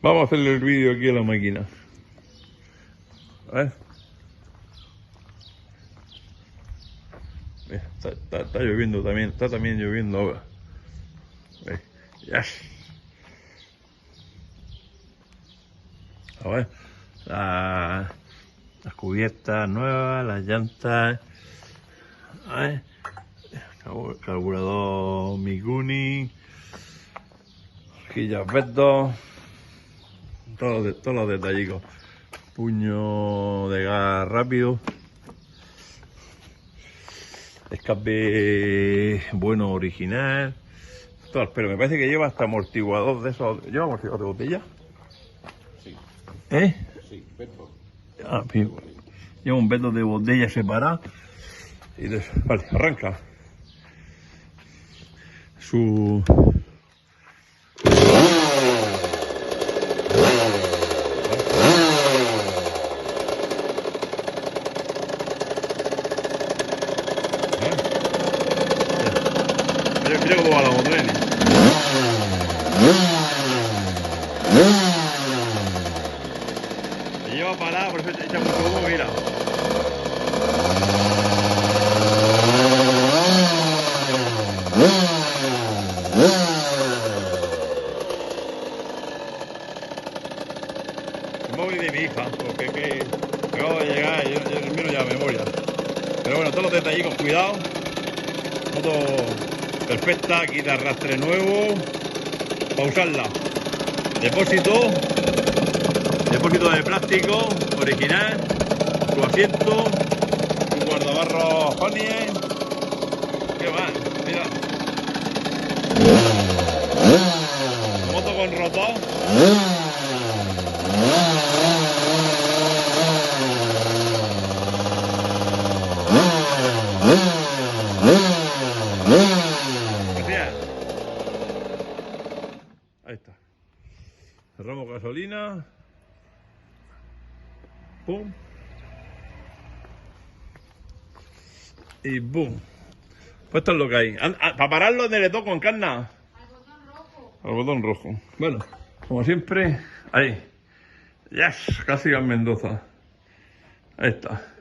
Vamos a hacerle el vídeo aquí a la máquina. A ver. Está lloviendo también, está también lloviendo ahora. Yes. A ver, las cubiertas nuevas, las llantas, a ver, carburador Mikuni, horquillas Beto, todos los detallitos, puño de gas rápido, escape bueno original, pero me parece que lleva hasta amortiguador de esos. ¿Lleva amortiguador de botella? Sí. ¿Eh? Sí, Beto. Ah, lleva un Beto de botella separado. Vale, arranca. Su... Mira cómo va la motoneta. Se lleva parada, por eso echa mucho humo, mira. El móvil de mi hija, porque acabo de llegar y yo el mío no lleva memoria. Pero bueno, todos los detallitos, cuidado. Moto perfecta, quita arrastre nuevo. Pausarla. Depósito de plástico original, su asiento, un guardabarros Honey. ¿Qué más? Mira. Moto con rotor. Ahí está. Cerramos gasolina. Pum. Y boom. Pues esto es lo que hay. Para pararlo, ¿dónde le toco, Encarna? Al botón rojo. Al botón rojo. Bueno, como siempre, ahí. Yes, casi en Mendoza. Ahí está.